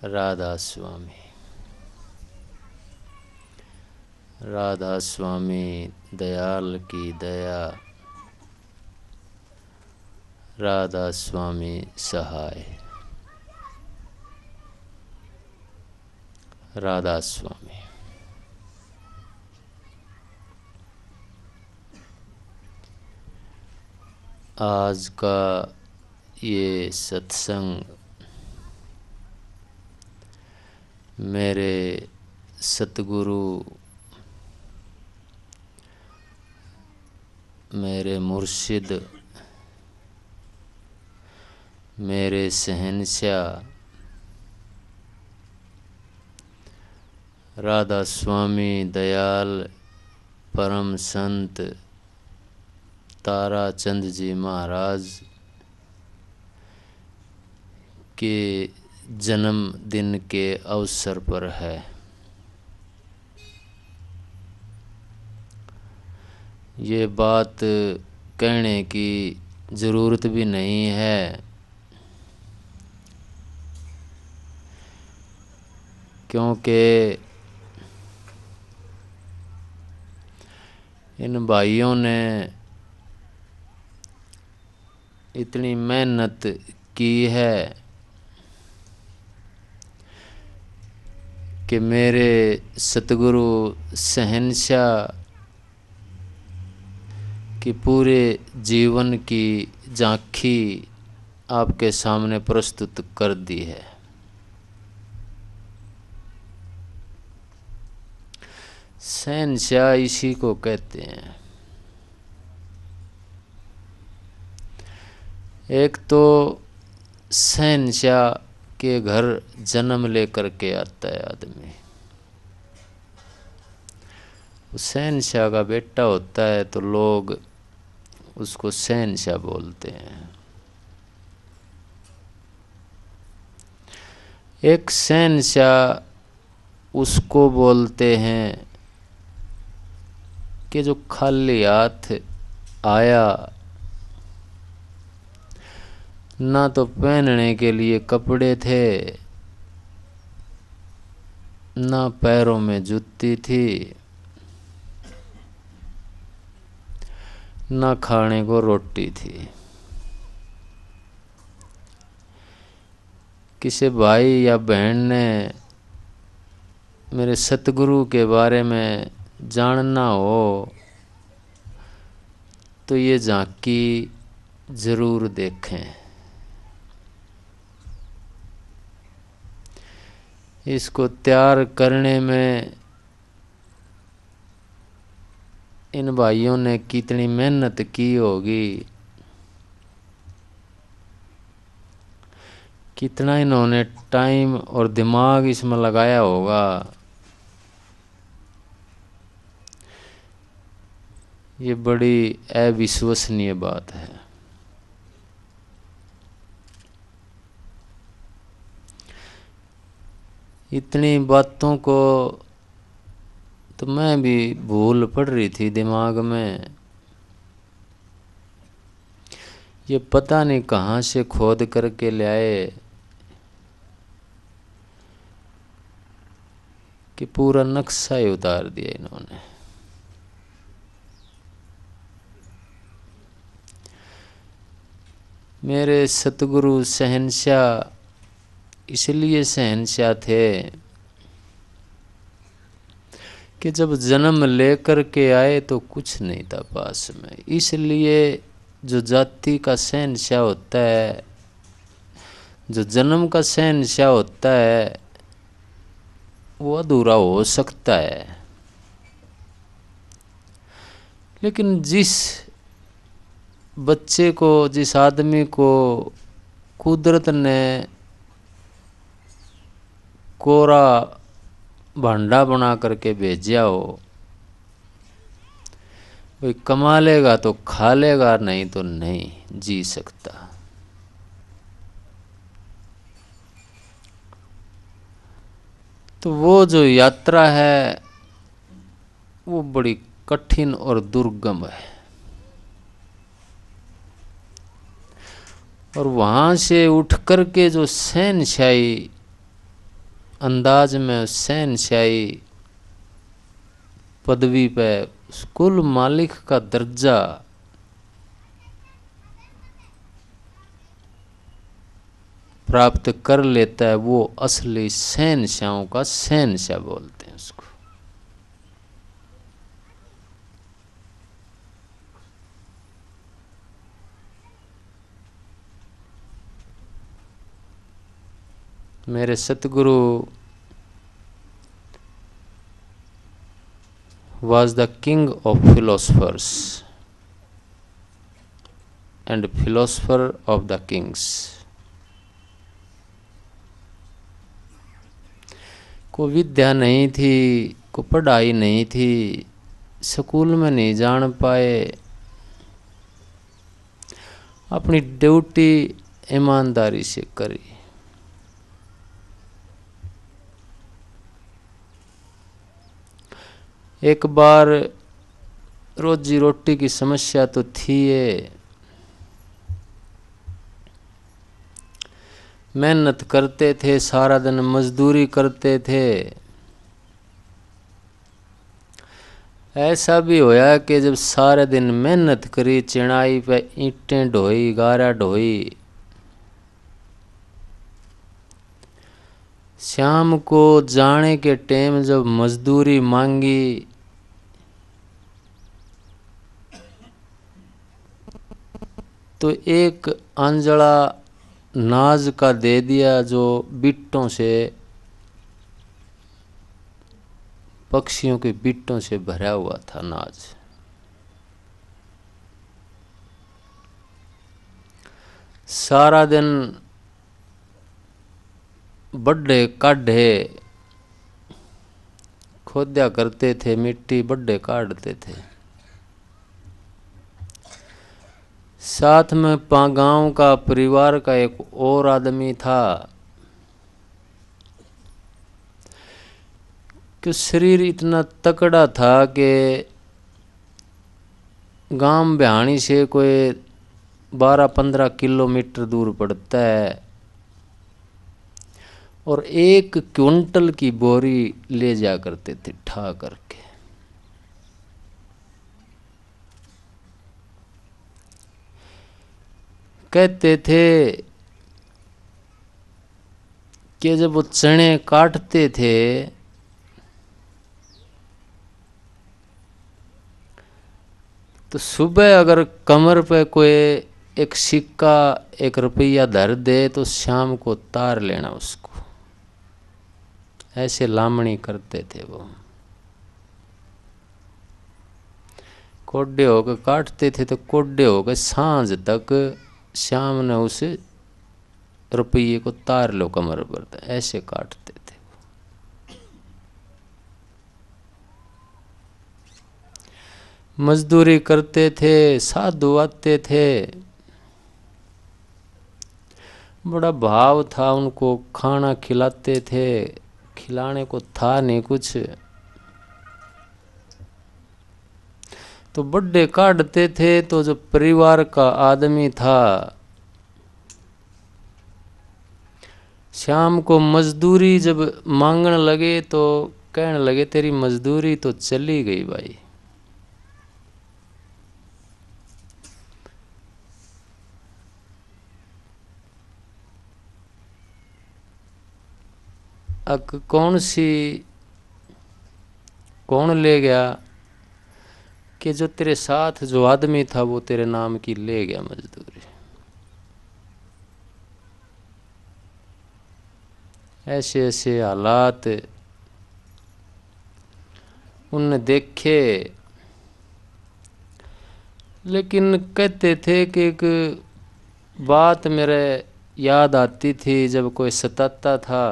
राधा स्वामी। राधा स्वामी दयाल की दया, राधा स्वामी सहाय। राधा स्वामी। आज का ये सत्संग मेरे सतगुरु, मेरे मुर्शिद, मेरे शहंशाह राधा स्वामी दयाल परम संत ताराचंद जी महाराज के जन्मदिन के अवसर पर है। ये बात कहने की ज़रूरत भी नहीं है, क्योंकि इन भाइयों ने इतनी मेहनत की है कि मेरे सतगुरु शहंशाह की पूरे जीवन की झांकी आपके सामने प्रस्तुत कर दी है। शहंशाह इसी को कहते हैं। एक तो शहंशाह के घर जन्म लेकर के आता है आदमी, शहंशाह का बेटा होता है तो लोग उसको शहंशाह बोलते हैं। एक शहंशाह उसको बोलते हैं कि जो खाली हाथ आया, ना तो पहनने के लिए कपड़े थे, ना पैरों में जूती थी, ना खाने को रोटी थी। किसी भाई या बहन ने मेरे सतगुरु के बारे में जानना हो तो ये झांकी ज़रूर देखें। इसको तैयार करने में इन भाइयों ने कितनी मेहनत की होगी, कितना इन्होंने टाइम और दिमाग इसमें लगाया होगा। ये बड़ी अविश्वसनीय बात है। इतनी बातों को तो मैं भी भूल पड़ रही थी दिमाग में। ये पता नहीं कहाँ से खोद करके ले आए कि पूरा नक्शा ही उतार दिया इन्होंने। मेरे सतगुरु शहंशाह इसलिए शहंशाह थे कि जब जन्म लेकर के आए तो कुछ नहीं था पास में। इसलिए जो जाति का शहंशाह होता है, जो जन्म का शहंशाह होता है, वो अधूरा हो सकता है। लेकिन जिस बच्चे को, जिस आदमी को कुदरत ने कोरा भांडा बना करके भेजा हो, भाई कमा लेगा तो खा लेगा, नहीं तो नहीं जी सकता। तो वो जो यात्रा है वो बड़ी कठिन और दुर्गम है, और वहाँ से उठ कर के जो शहंशाही अंदाज में शहनशाही पदवी पे उस कुल मालिक का दर्जा प्राप्त कर लेता है, वो असली शहनशाहों का शहनशाह बोलते हैं उसको। मेरे सतगुरु was the king of philosophers and philosopher of the kings। को विद्या नहीं थी, को पढ़ाई नहीं थी, स्कूल में नहीं जान पाए, अपनी ड्यूटी ईमानदारी से करी। एक बार रोजी रोटी की समस्या तो थी, ये मेहनत करते थे, सारा दिन मजदूरी करते थे। ऐसा भी होया कि जब सारे दिन मेहनत करी, चिनाई पे ईंटें ढोई, गारा ढोई, शाम को जाने के टाइम जब मजदूरी मांगी तो एक आंजड़ा नाज का दे दिया, जो बिट्टों से, पक्षियों के बिट्टों से भरा हुआ था नाज। सारा दिन बड्ढे काढ़े खोदा करते थे, मिट्टी बड्ढे काढ़ते थे। साथ में गांव का परिवार का एक और आदमी था कि शरीर इतना तकड़ा था कि गांव बिहानी से कोई 12-15 किलोमीटर दूर पड़ता है, और 1 क्विंटल की बोरी ले जा करते थे ठा करके। कहते थे कि जब वो चने काटते थे तो सुबह अगर कमर पे कोई एक सिक्का 1 रुपया धर दे तो शाम को तार लेना उसको। ऐसे लामणी करते थे वो। कोड्डे होकर काटते थे तो कोड्डे होकर सांझ तक शाम ने उस रुपये को तार लो कमर पर, ऐसे काटते थे। मजदूरी करते थे, साधु आते थे, बड़ा भाव था उनको, खाना खिलाते थे, खिलाने को था नहीं कुछ तो बड्डे काटते थे। तो जो परिवार का आदमी था शाम को मजदूरी जब मांगने लगे तो कहने लगे तेरी मजदूरी तो चली गई भाई। अब कौन ले गया कि जो तेरे साथ जो आदमी था वो तेरे नाम की ले गया मजदूरी। ऐसे ऐसे हालात उनने देखे, लेकिन कहते थे कि एक बात मेरे याद आती थी जब कोई सताता था